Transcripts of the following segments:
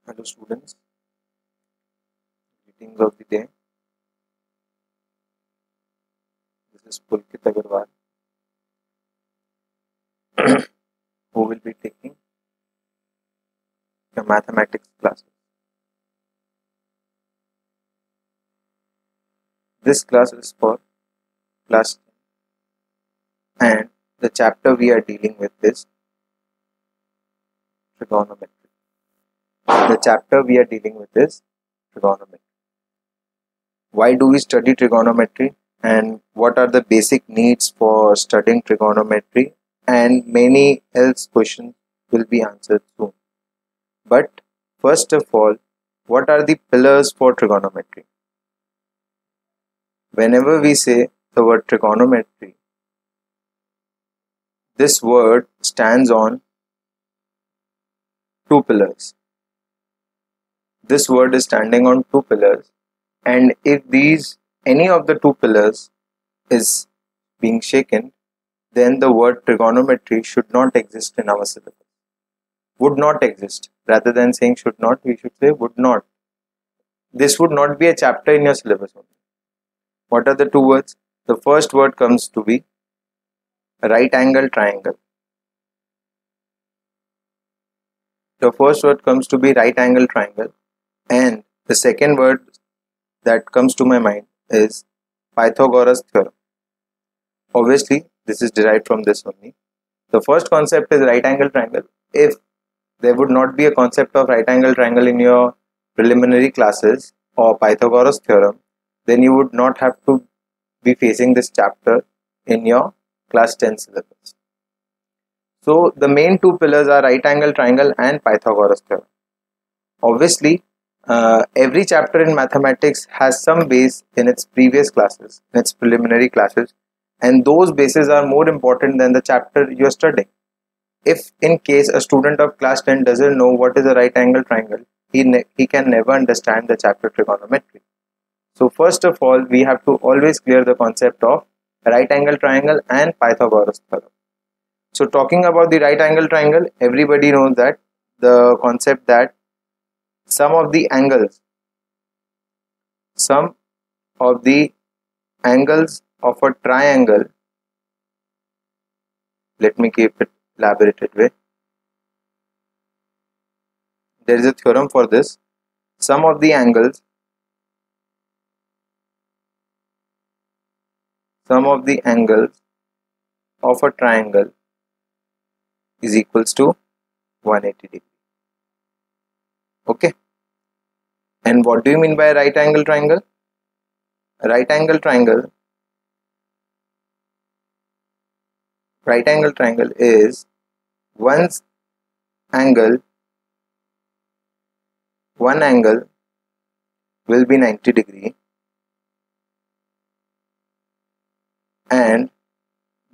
Hello students, greetings of the day. This is Pulkit Agarwal who will be taking your mathematics classes. This class is for class 10 and the chapter we are dealing with is trigonometry. The chapter we are dealing with is trigonometry. Why do we study trigonometry and what are the basic needs for studying trigonometry, and many else questions will be answered soon. But first of all, what are the pillars for trigonometry? Whenever we say the word trigonometry, this word stands on two pillars. This word is standing on two pillars, and if any of the two pillars is being shaken, then the word trigonometry should not exist in our syllabus. Would not exist. Rather than saying should not, we should say would not. This would not be a chapter in your syllabus only. What are the two words? The first word comes to be right angle triangle. The first word comes to be right angle triangle, and the second word that comes to my mind is Pythagoras theorem. Obviously, this is derived from this only. The first concept is right angle triangle. If there would not be a concept of right angle triangle in your preliminary classes or Pythagoras theorem, then you would not have to be facing this chapter in your class 10 syllabus. So the main two pillars are right angle triangle and Pythagoras theorem. Obviously, every chapter in mathematics has some base in its previous classes, in its preliminary classes, and those bases are more important than the chapter you are studying. If in case a student of class 10 doesn't know what is a right angle triangle, he can never understand the chapter trigonometry. So first of all, we have to always clear the concept of right angle triangle and Pythagoras theorem. So talking about the right angle triangle, everybody knows that the concept that sum of the angles of a triangle, let me keep it elaborated way. There is a theorem for this. Sum of the angles of a triangle is equals to 180 degree. Okay. And what do you mean by right angle triangle? Right angle triangle is one angle will be 90 degree and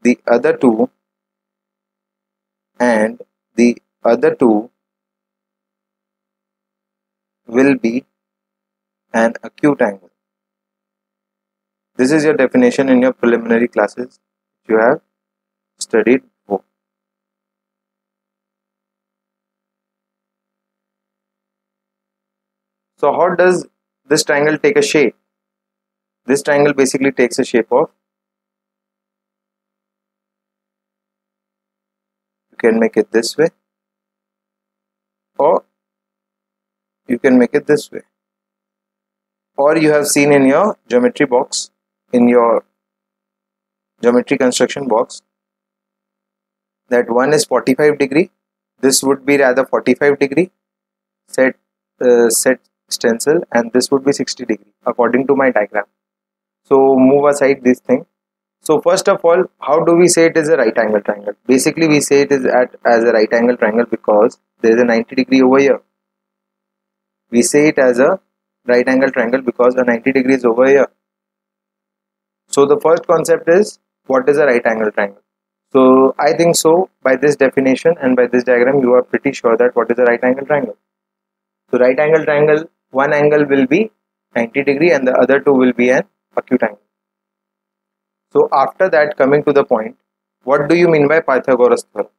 the other two will be an acute angle. This is your definition in your preliminary classes you have studied before. So how does this triangle take a shape? This triangle basically takes a shape of, you can make it this way or you can make it this way, or you have seen in your geometry box, in your geometry construction box, that one is 45 degree, this would be rather 45 degree set stencil, and this would be 60 degree according to my diagram. So move aside this thing. So first of all, how do we say it is a right angle triangle? Basically we say it is as a right angle triangle because there is a 90 degree over here. We say it as a right angle triangle because a 90 degree is over here. So the first concept is, what is a right angle triangle? So I think so by this definition and by this diagram you are pretty sure that what is a right angle triangle. So right angle triangle, one angle will be 90 degree and the other two will be an acute angle. So after that, coming to the point, what do you mean by Pythagoras theorem?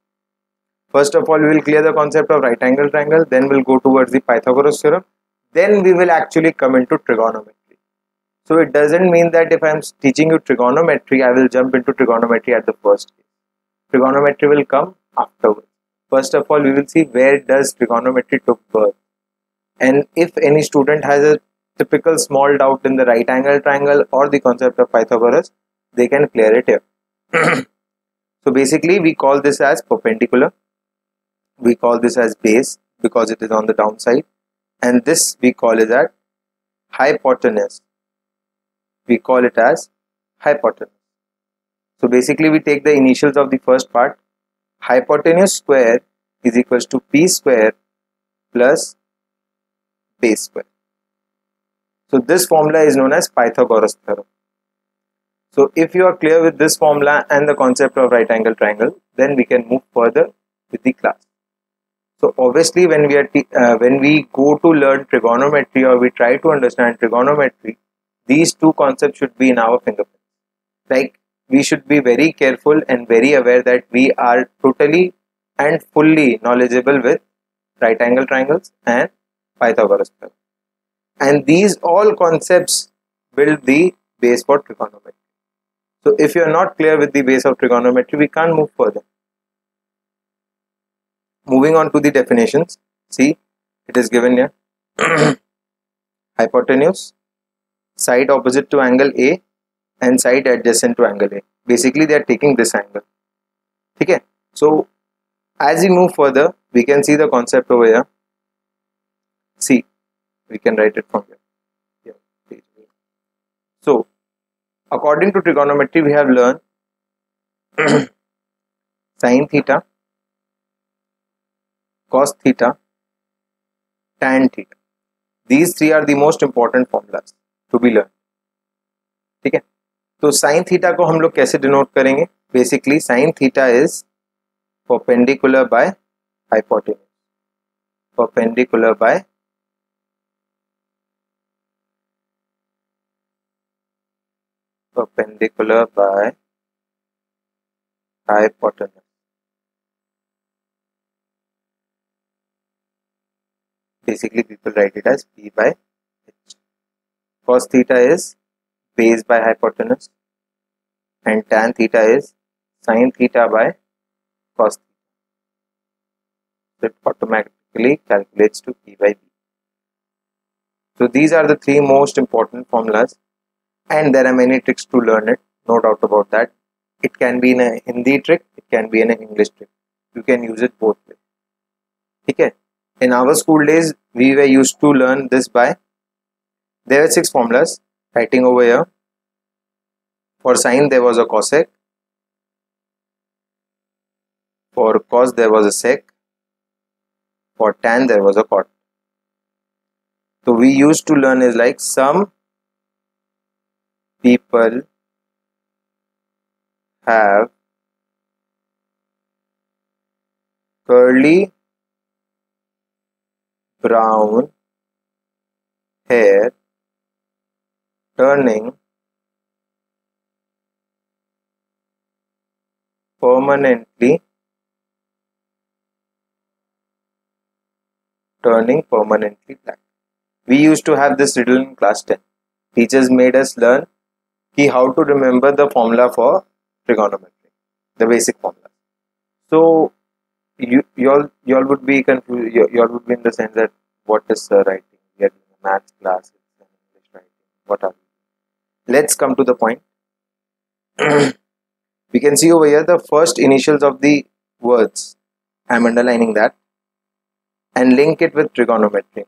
First of all, we will clear the concept of right angle triangle, then we'll go towards the Pythagoras theorem, then we will actually come into trigonometry. So it doesn't mean that if I am teaching you trigonometry, I will jump into trigonometry at the first case. Trigonometry will come afterwards. First of all, we will see where does trigonometry took birth. And if any student has a typical small doubt in the right angle triangle or the concept of Pythagoras, they can clear it here. So basically, we call this as perpendicular. We call this as base because it is on the downside. And this we call it as hypotenuse. We call it as hypotenuse. So basically, we take the initials of the first part. Hypotenuse square is equals to p square plus base square. So this formula is known as Pythagoras theorem. So if you are clear with this formula and the concept of right angle triangle, then we can move further with the class. So obviously, when we go to learn trigonometry or we try to understand trigonometry, these two concepts should be in our fingertips. Like, we should be very careful and very aware that we are totally and fully knowledgeable with right angle triangles and Pythagoras theorem. And these all concepts build the base for trigonometry. So if you are not clear with the base of trigonometry, we can't move further. Moving on to the definitions. See, it is given here. Hypotenuse, side opposite to angle A and side adjacent to angle A. Basically, they are taking this angle. Okay. So as we move further, we can see the concept over here. See, we can write it from here. So according to trigonometry, we have learned sin theta, cos theta, tan theta. These three are the most important formulas to be learned. ठीक है? तो sin theta को हम लोग कैसे denote करेंगे? Basically, sin theta is perpendicular by hypotenuse. Perpendicular by hypotenuse. Basically, people write it as P by H. Cos theta is base by hypotenuse and tan theta is sin theta by cos theta. So it automatically calculates to P by B. So these are the three most important formulas, and there are many tricks to learn it, no doubt about that. It can be in a Hindi trick, it can be in an English trick. You can use it both ways. Okay? In our school days, we were used to learn this by, there are 6 formulas, writing over here. For sine, there was a cosec. For cos, there was a sec. For tan, there was a cot. So we used to learn is like, some people have curly brown hair turning permanently black. We used to have this riddle in class 10. Teachers made us learn how to remember the formula for trigonometry, the basic formula. So you all would be confused. You all would be in the sense that what is writing? We are in a maths class, it's an English writing. What are we? Let's come to the point. We can see over here the first initials of the words. I am underlining that and link it with trigonometry.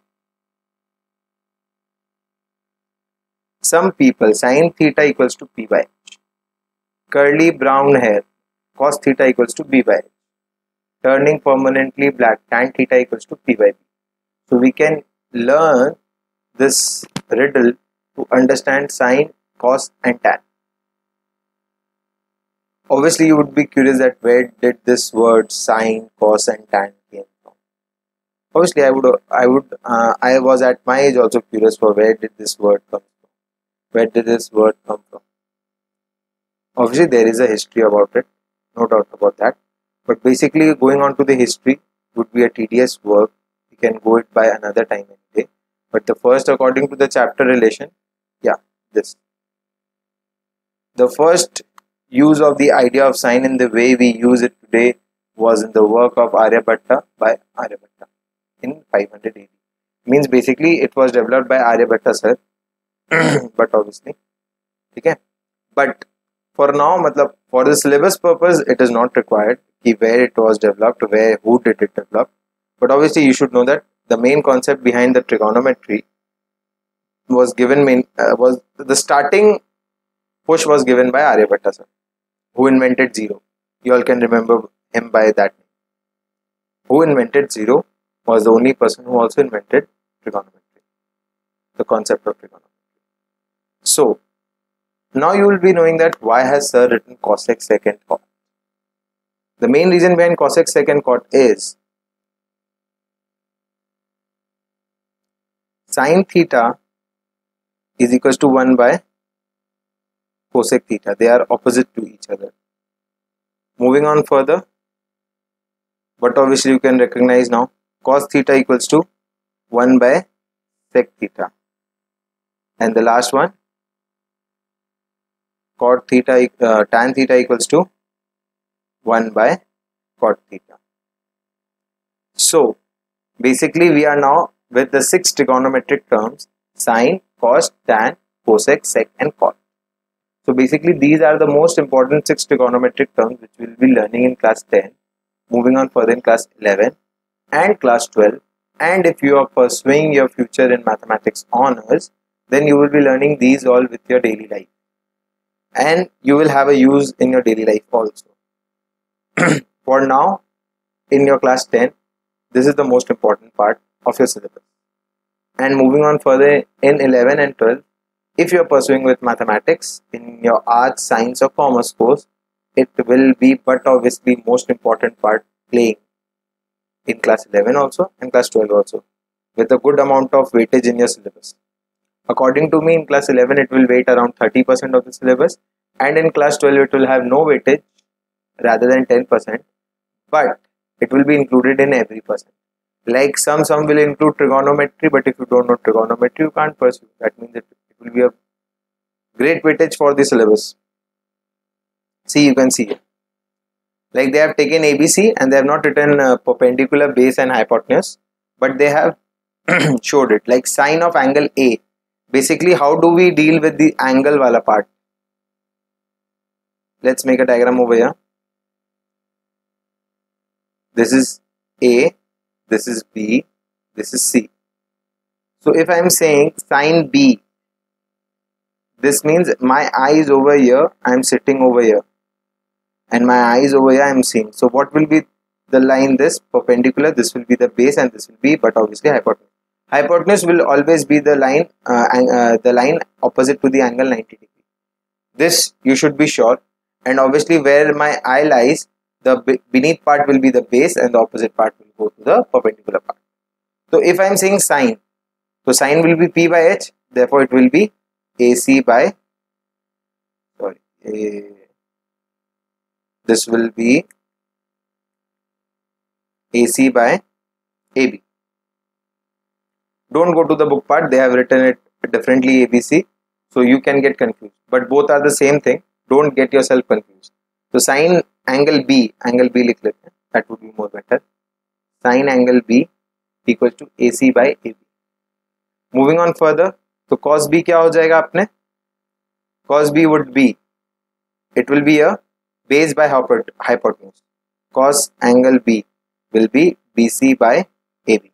Some people, sin theta equals to P by H. Curly brown hair, cos theta equals to B by H. Turning permanently black, tan theta equals to P by B. So we can learn this riddle to understand sine, cos and tan. Obviously, you would be curious that where did this word sine, cos and tan came from. Obviously, I was at my age also curious for where did this word come from. Where did this word come from? Obviously, there is a history about it, no doubt about that. but basically going on to the history would be a tedious work. We can go it by another time any day. But the first, according to the chapter relation, this. The first use of the idea of sine in the way we use it today was in the work of Aryabhatta by Aryabhatta in 500 AD. Means basically it was developed by Aryabhatta sir, but obviously, okay. But for now, matlab, for the syllabus purpose, it is not required where it was developed, who did it develop. But obviously, you should know that the main concept behind the trigonometry was given was the starting push was given by Aryabhatta sir, who invented zero. You all can remember him by that name. Who invented zero was the only person who also invented trigonometry, the concept of trigonometry. So now you will be knowing that why has sir written cosec secant cot. The main reason behind cosec secant cot is sine theta is equals to 1 by cosec theta. They are opposite to each other. Moving on further, but obviously you can recognize now cos theta equals to 1 by sec theta. And the last one, cot theta, tan theta equals to 1 by cot theta. So basically we are now with the 6 trigonometric terms: sine, cos, tan, cosec, sec and cot. So basically these are the most important 6 trigonometric terms which we will be learning in class 10, moving on further in class 11 and class 12. And if you are pursuing your future in mathematics honors, then you will be learning these all with your daily life, and you will have a use in your daily life also. For now, in your class 10, this is the most important part of your syllabus. And moving on further in 11 and 12, if you are pursuing with mathematics in your arts, science or commerce course, it will be but obviously most important part playing in class 11 also and class 12 also, with a good amount of weightage in your syllabus. According to me, in class 11 it will weight around 30% of the syllabus, and in class 12 it will have no weightage rather than 10%, but it will be included in every percent. Like some will include trigonometry, but if you don't know trigonometry, you can't pursue. That means it will be a great weightage for the syllabus. See, you can see it. Like they have taken ABC and they have not written perpendicular, base and hypotenuse, but they have showed it like sine of angle A. Basically, how do we deal with the angle wala part? Let's make a diagram over here. This is A, this is B, this is C. So if I am saying sine B, this means my eye is over here, I am sitting over here, and my eye is over here, I am seeing. So what will be the line? This perpendicular, this will be the base and this will be but obviously hypotenuse. Hypotenuse will always be the line opposite to the angle 90 degree. This you should be sure. And obviously where my eye lies, the beneath part will be the base and the opposite part will go to the perpendicular part. So if I am saying sine, so sine will be P by H, therefore it will be AC by, this will be AC by AB. Don't go to the book part, they have written it differently ABC, so you can get confused, but both are the same thing. Don't get yourself confused. So sine angle B लिख लेते हैं, that would be more better. Sine angle B equals to AC by AB. Moving on further, तो cos B क्या हो जाएगा अपने? Cos B would be, it will be a base by hypotenuse. Cos angle B will be BC by AB.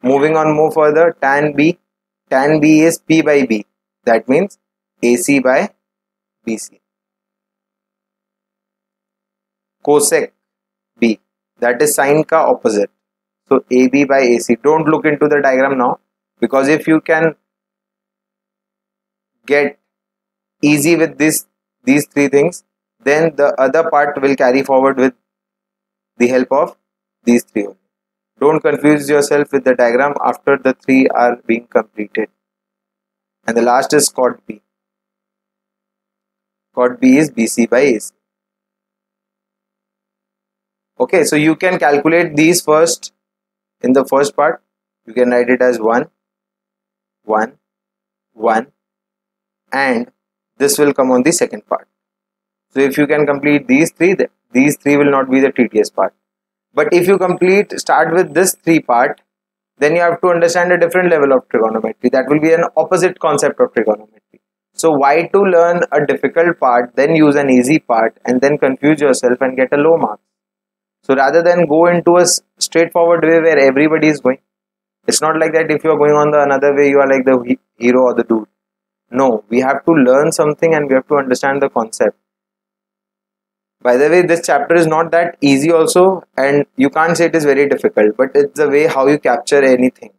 Moving on more further, tan B is P by B. That means AC by BC. Cosec B, that is sine ka opposite. So AB by AC. Don't look into the diagram now, because if you can get easy with these three things, then the other part will carry forward with the help of these three only. Don't confuse yourself with the diagram after the three are being completed. And the last is cot B. Cot B is BC by AC. Okay, so you can calculate these first. In the first part, you can write it as 1, 1, 1, and this will come on the second part. So if you can complete these three will not be the tedious part. But if you start with this 3 part, then you have to understand a different level of trigonometry. That will be an opposite concept of trigonometry. So why to learn a difficult part, then use an easy part, and then confuse yourself and get a low mark? So rather than go into a straightforward way where everybody is going, it's not like that. If you are going on the another way, you are like the hero or the dude. No, we have to learn something and we have to understand the concept. By the way, this chapter is not that easy also, and you can't say it is very difficult, but it's the way how you capture anything.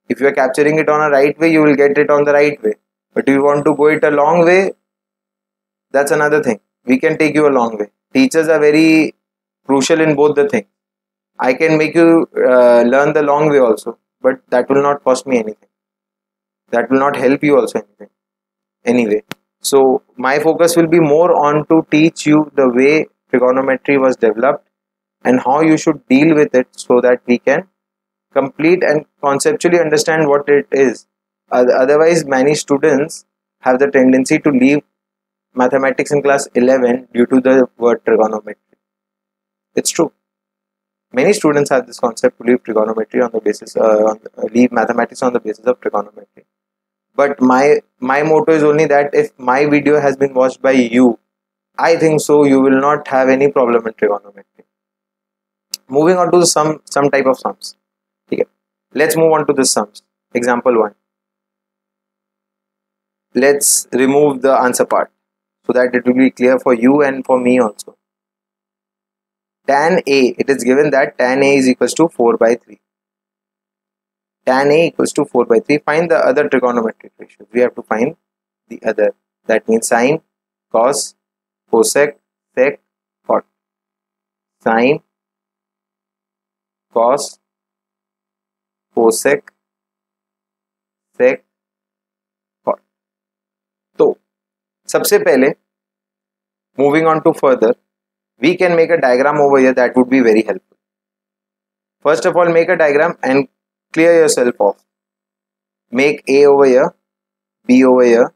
If you are capturing it on a right way, you will get it on the right way. But if you want to go it a long way, that's another thing. We can take you a long way. Teachers are very crucial in both the things. I can make you learn the long way also, but that will not cost me anything. That will not help you also anything. Anyway, so my focus will be more on to teach you the way trigonometry was developed and how you should deal with it so that we can complete and conceptually understand what it is. Otherwise, many students have the tendency to leave mathematics in class 11 due to the word trigonometry. It's true. Many students have this concept to leave trigonometry on the basis, leave mathematics on the basis of trigonometry. But my motto is only that if my video has been watched by you, I think so you will not have any problem in trigonometry. Moving on to some type of sums. Okay. Let's move on to the sums. Example 1. Let's remove the answer part so that it will be clear for you and for me also. Tan A, it is given that tan A is equals to 4 by 3. Tan A equals to 4 by 3. Find the other trigonometric ratios. We have to find the other. That means sine, cos, cosec, sec, cot. Sine, cos, cosec, sec, cot. So, सबसे पहले, moving on to further, we can make a diagram over here that would be very helpful. First of all, make a diagram and clear yourself off. Make A over here, B over here,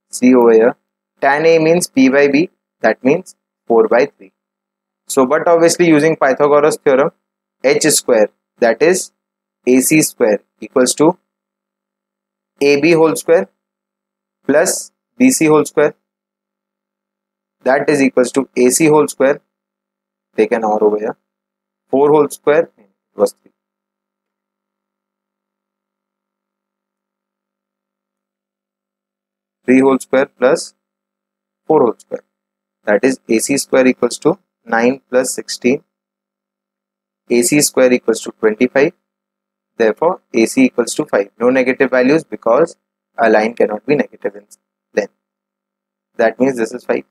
C over here. Tan A means P by B, that means 4 by 3. So, but obviously using Pythagoras theorem, H square, that is AC square, equals to AB whole square plus BC whole square. That is equals to AC whole square, take an R over here, 4 whole square was 3. Whole square plus 4 whole square, that is AC square equals to 9 plus 16, AC square equals to 25, therefore AC equals to 5. No negative values because a line cannot be negative in length. That means this is 5.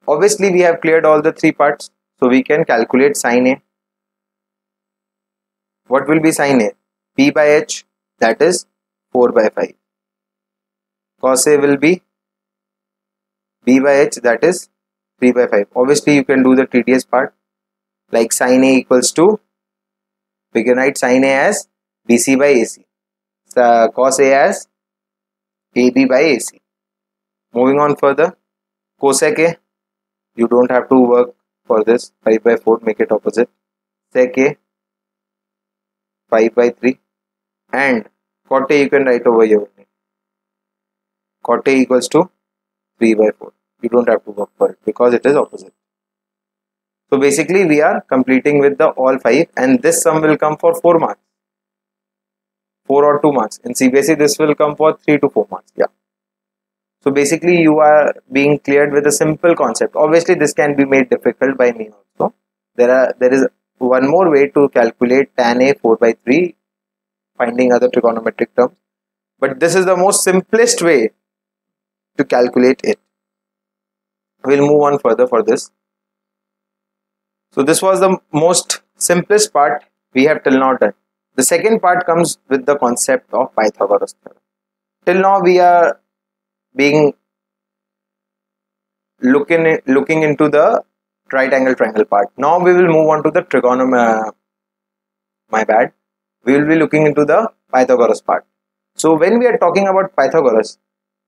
Obviously we have cleared all the 3 parts, so we can calculate sin A. What will be sin A? P by H, that is 4 by 5. Cos A will be B by H, that is 3 by 5. Obviously you can do the tedious part, like sin A equals to, we can write sin A as BC by AC, cos A as AB by AC. Moving on further, cosec A, you don't have to work for this, 5 by 4, make it opposite. Sec A, 5 by 3, and cot A you can write over here only. Cot A equals to 3 by 4. You don't have to work for it because it is opposite. So basically we are completing with the all 5, and this sum will come for 4 marks. 4 or 2 marks. In CBSE this will come for 3 to 4 marks. Yeah. So basically you are being cleared with a simple concept. Obviously this can be made difficult by me also. There is one more way to calculate tan A 4 by 3, finding other trigonometric terms. But this is the most simplest way to calculate it. We'll move on further for this. So this was the most simplest part we have till now done. The second part comes with the concept of Pythagoras theorem. Till now we are being looking into the right angle triangle part. Now we will move on to the trigonometry. My bad. We will be looking into the Pythagoras part. So when we are talking about Pythagoras,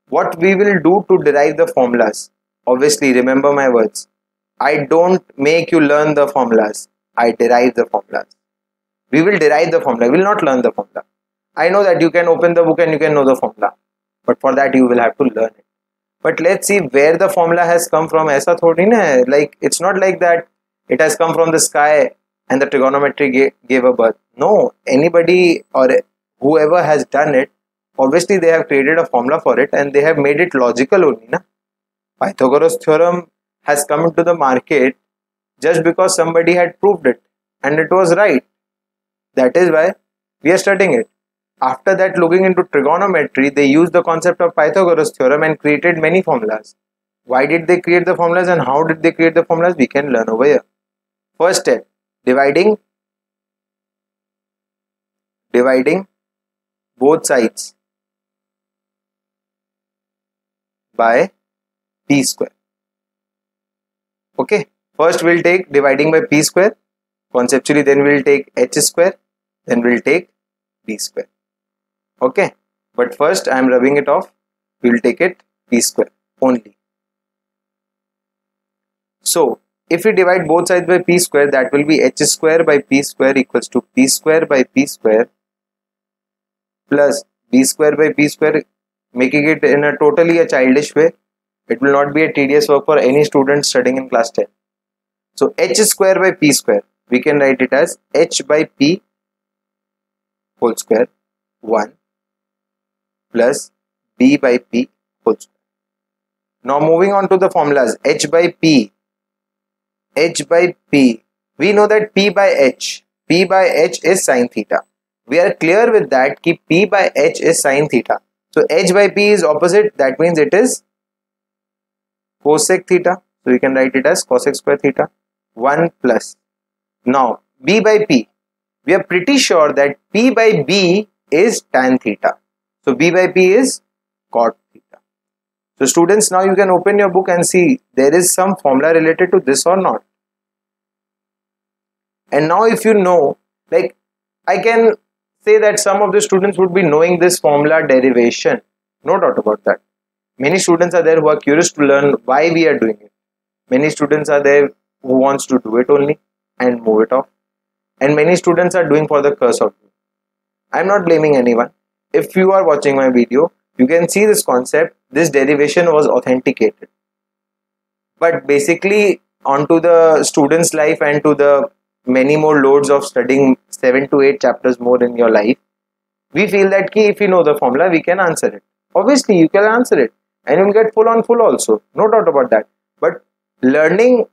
what we will do to derive the formulas? Obviously, remember my words. I don't make you learn the formulas. I derive the formulas. We will derive the formula. We will not learn the formula. I know that you can open the book and you can know the formula. But for that you will have to learn it. But let's see where the formula has come from. ऐसा थोड़ी ना है. Like, it's not like that it has come from the sky and the trigonometry gave a birth. No, anybody or whoever has done it, obviously they have created a formula for it and they have made it logical only. Na? Pythagoras theorem has come into the market just because somebody had proved it and it was right. That is why we are studying it. After that, looking into trigonometry, they used the concept of Pythagoras theorem and created many formulas. Why did they create the formulas and how did they create the formulas? We can learn over here. First step, dividing both sides by p square. Okay, first we'll take dividing by p square. Conceptually, then we'll take h square, then we'll take b square. Okay, but first I am rubbing it off. We will take it p square only. So if we divide both sides by p square, that will be h square by p square equals to p square by p square plus b square by p square, making it in a totally a childish way. It will not be a tedious work for any student studying in class 10. So h square by p square, we can write it as h by p whole square 1 plus b by p whole square. Now moving on to the formulas, h by p, we know that p by h is sine theta. We are clear with that कि p by h is sine theta. So h by p is opposite, that means it is cosec theta. So we can write it as cosec square theta 1 plus. Now b by p, we are pretty sure that p by b is tan theta. So b by p is cot theta. So students, now you can open your book and see there is some formula related to this or not. And now if you know, like, I can say that some of the students would be knowing this formula derivation. No doubt about that. Many students are there who are curious to learn why we are doing it. Many students are there who wants to do it only and move it off. And many students are doing for the curse of doing. I am not blaming anyone. If you are watching my video, you can see this concept. This derivation was authenticated. But basically, onto the student's life and to the many more loads of studying 7 to 8 chapters more in your life, we feel that if you know the formula, we can answer it. Obviously, you can answer it and you will get full on full also. No doubt about that. But learning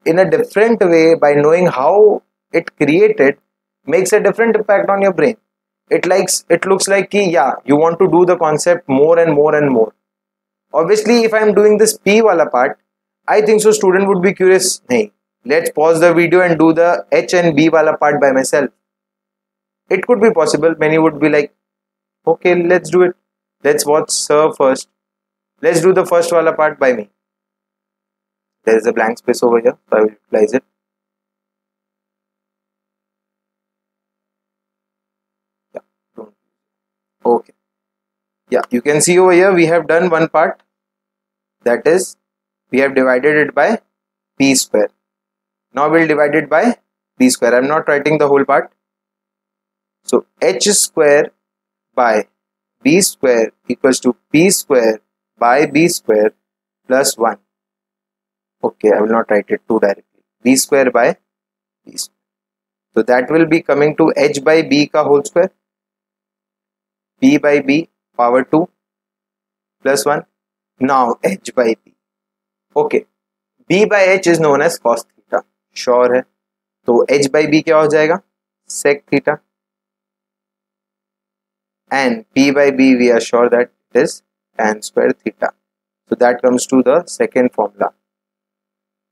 in a different way by knowing how it created makes a different impact on your brain. It looks like yeah, you want to do the concept more and more and more. Obviously, if I am doing this p wala part, I think so student would be curious. Hey, let's pause the video and do the h and b wala part by myself. It could be possible. Many would be like, okay, let's do it. Let's watch sir first. Let's do the first wala part by me. There is a blank space over here, so I will utilize it. Okay, yeah, you can see over here we have done one part, that is we have divided it by p square. Now we'll divide it by b square. I'm not writing the whole part. So h square by b square equals to p square by b square plus 1. Okay, I will not write it too directly. B square by b square. So that will be coming to h by b ka whole square, p by b power 2 plus 1. Now h by b. Okay, b by h is known as cos theta. Sure है. तो h by b क्या हो जाएगा? Sec theta. And p by b, we are sure that it is tan square theta. So that comes to the second formula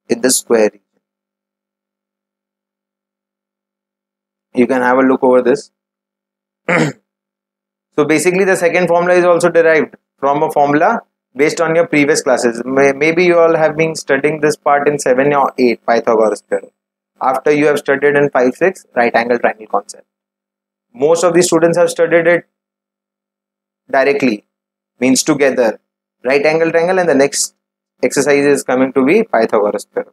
in the square region. You can have a look over this. So basically the second formula is also derived from a formula based on your previous classes. Maybe you all have been studying this part in 7 or 8, Pythagoras theorem. After you have studied in 5, 6, right angle triangle concept. Most of the students have studied it directly, means together, right angle triangle, and the next exercise is coming to be Pythagoras theorem.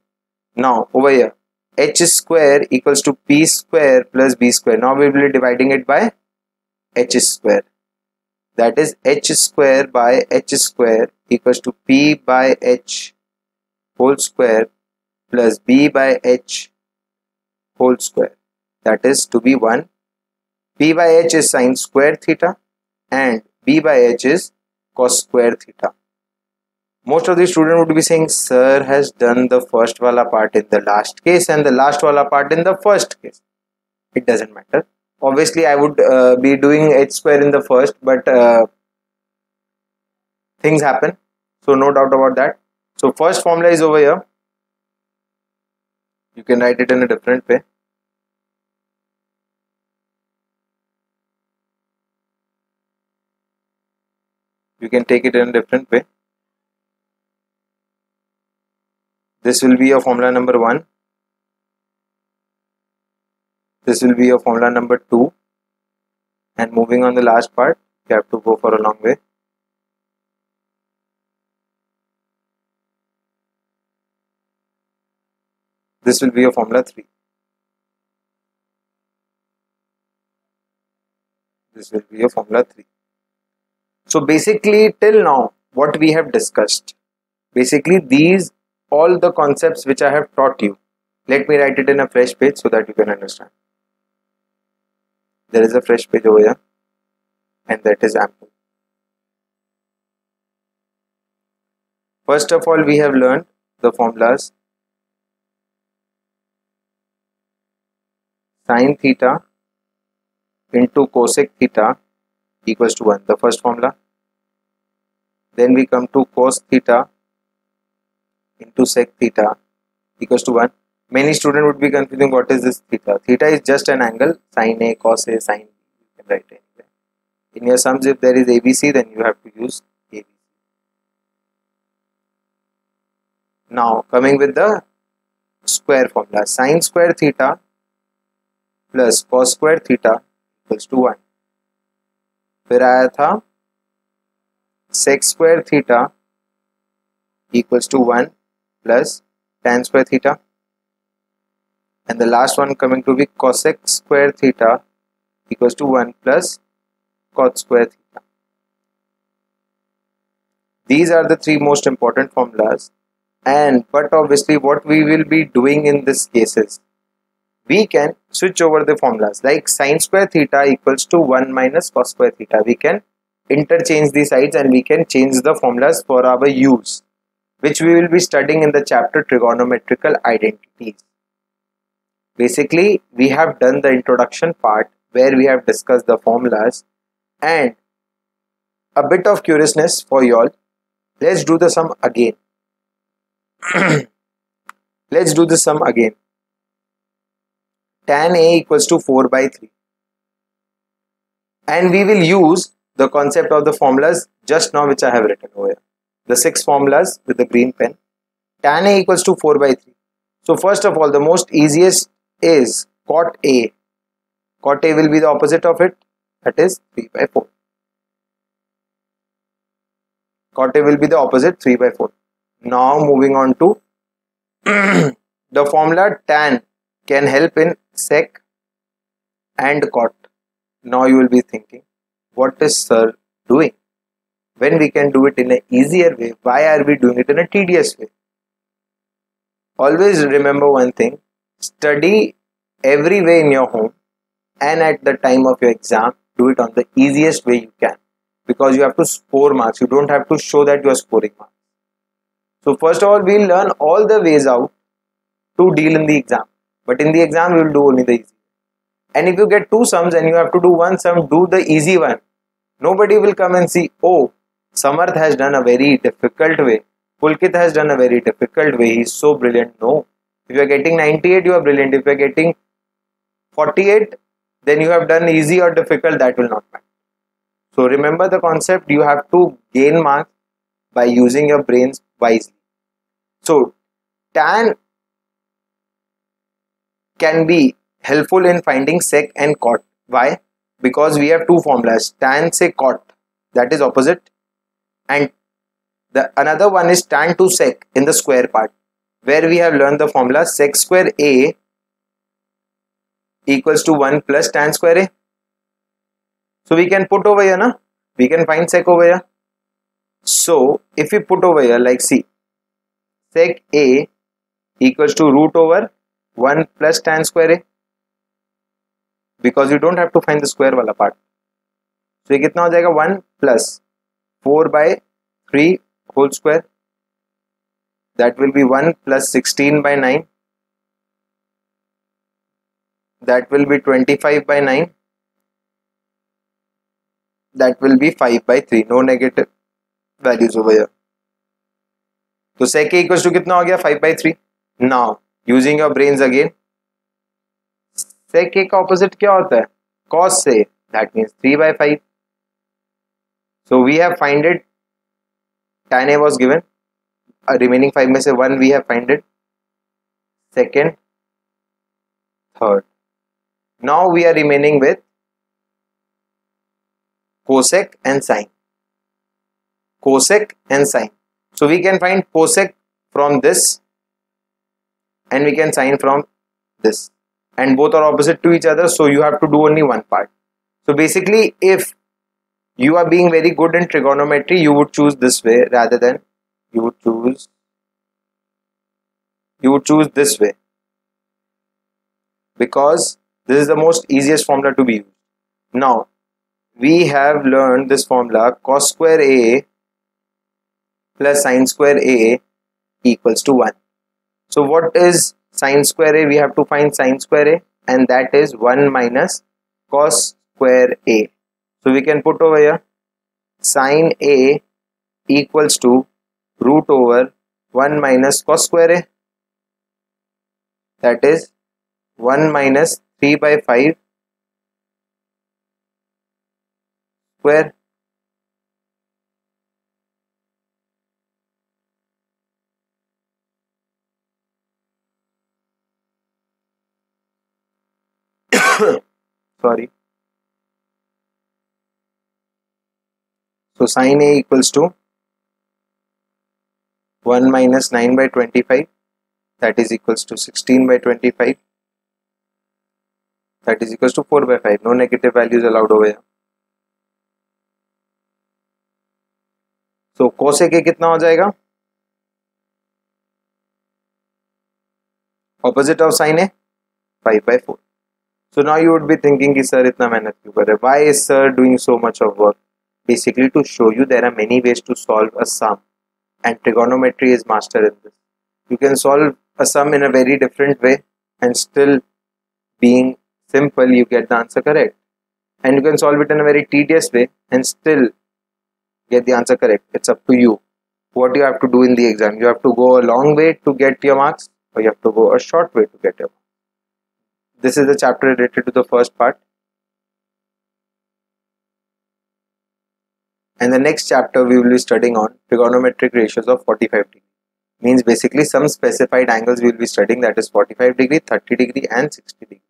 Now over here, h square equals to p square plus b square. Now we will be dividing it by h square. That is h square by h square equals to p by h whole square plus b by h whole square. That is to be 1. P by h is sine square theta and b by h is cos square theta. Most of the student would be saying, sir has done the first wala part in the last case and the last wala part in the first case. It doesn't matter. Obviously, I would be doing h square in the first, but things happen. So no doubt about that. So first formula is over here. You can write it in a different way. You can take it in a different way. This will be your formula number 1. This will be your formula number 2. And moving on the last part, you have to go for a long way. This will be your formula 3. This will be your formula 3. So basically till now what we have discussed, basically these all the concepts which I have taught you. Let me write it in a fresh page so that you can understand. There is a fresh page over here and that is ample. First of all, we have learned the formulas sin theta into cosec theta equals to 1, the first formula. Then we come to cos theta into sec theta equals to 1. Many students would be confusing what is this theta. Theta is just an angle, sin A, cos A, sin B. You can write it anywhere. In your sums, if there is ABC, then you have to use ABC. Now coming with the square formula, sin square theta plus cos square theta equals to 1. फिर आया था sec square theta equals to 1 plus tan square theta, and the last one coming to be cosec square theta equals to 1 plus cot square theta. These are the 3 most important formulas, but obviously what we will be doing in this case is we can switch over the formulas, like sin square theta equals to 1 minus cos square theta. We can interchange the sides and we can change the formulas for our use, which we will be studying in the chapter trigonometrical identities. Basically, we have done the introduction part where we have discussed the formulas, and a bit of curiousness for you all. Let's do the sum again. Let's do the sum again. Tan A equals to 4 by 3. And we will use the concept of the formulas just now which I have written over here. The 6 formulas with the green pen. Tan A equals to 4 by 3. So first of all, the most easiest is cot A. Cot A will be the opposite of it, that is 3 by 4. Cot A will be the opposite, 3 by 4. Now moving on to the formula tan can help in sec and cot. Now you will be thinking, what is sir doing? When we can do it in an easier way, why are we doing it in a tedious way? Always remember one thing, study every way in your home, and at the time of your exam, do it on the easiest way you can, because you have to score marks. You don't have to show that you are scoring marks. So first of all, we'll learn all the ways out to deal in the exam, but in the exam we will do only the easy. And if you get 2 sums and you have to do 1 sum, do the easy one. Nobody will come and see, oh, Samarth has done a very difficult way, Pulkit has done a very difficult way, he is so brilliant. No, if you are getting 98, you are brilliant. If you are getting 48, then you have done easy or difficult, that will not matter. So remember the concept, you have to gain marks by using your brains wisely. So tan can be helpful in finding sec and cot. Why? Because we have two formulas, tan se cot, that is opposite, and the another one is tan to sec in the square part, where we have learned the formula sec square a equals to 1 plus tan square a. So we can put over here, na? We can find sec over here. So if we put over here, like see, sec a equals to root over 1 plus tan square a, because you don't have to find the square wala part. So ये कितना हो जाएगा 1 plus 4 by 3 whole square, that will be 1 plus 16 by 9, that will be 25 by 9, that will be 5 by 3. No negative values over here. So sec a equals to कितना हो गया 5 by 3. Now using your brains again, sec a का opposite क्या होता है? Cos से, that means 3 by 5. So we have find it, tan a was given, remaining 5 में से 1 we have find it, second, third. Now we are remaining with cosec and sine. Cosec and sine. So we can find cosec from this and we can sine from this, and both are opposite to each other, so you have to do only one part. So basically, if you are being very good in trigonometry, you would choose this way rather than you would choose this way, because this is the most easiest formula to be used. Now we have learned this formula, cos square a plus sine square a equals to 1. So what is sine square a? We have to find sine square a, and that is 1 minus cos square a. So we can put over here sine a equals to root over 1 minus cos square a, that is 1 minus 3 by 5 square. Sorry. So sine a equals to 1 minus 9 by 25, that is equals to 16 by 25, that is equals to 4 by 5. No negative values allowed over here. So cosec a कितना हो जाएगा? Opposite of sine a, 5 by 4. So now you would be thinking कि sir इतना मेहनत क्यों कर रहे हैं? Why is sir doing so much of work? Basically to show you there are many ways to solve a sum, and trigonometry is master in this. You can solve a sum in a very different way and still being simple you get the answer correct, and you can solve it in a very tedious way and still get the answer correct. It's up to you what you have to do in the exam. You have to go a long way to get your marks, or you have to go a short way to get your marks. This is the chapter related to the first part, and the next chapter we will be studying on trigonometric ratios of 45 degree. Means basically some specified angles we will be studying, that is 45 degree, 30 degree and 60 degree,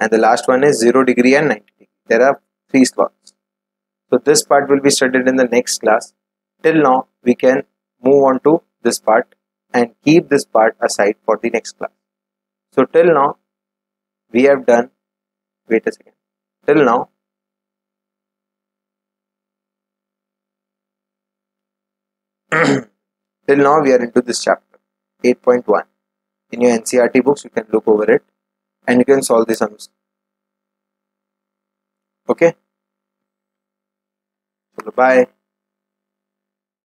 and the last one is 0 degree and 90 degree. There are 3 slots. So this part will be studied in the next class. Till now we can move on to this part and keep this part aside for the next class. So till now we have done, wait a second, till now we are into this chapter 8.1. In your NCERT books you can look over it and you can solve the sums. Okay, so bye.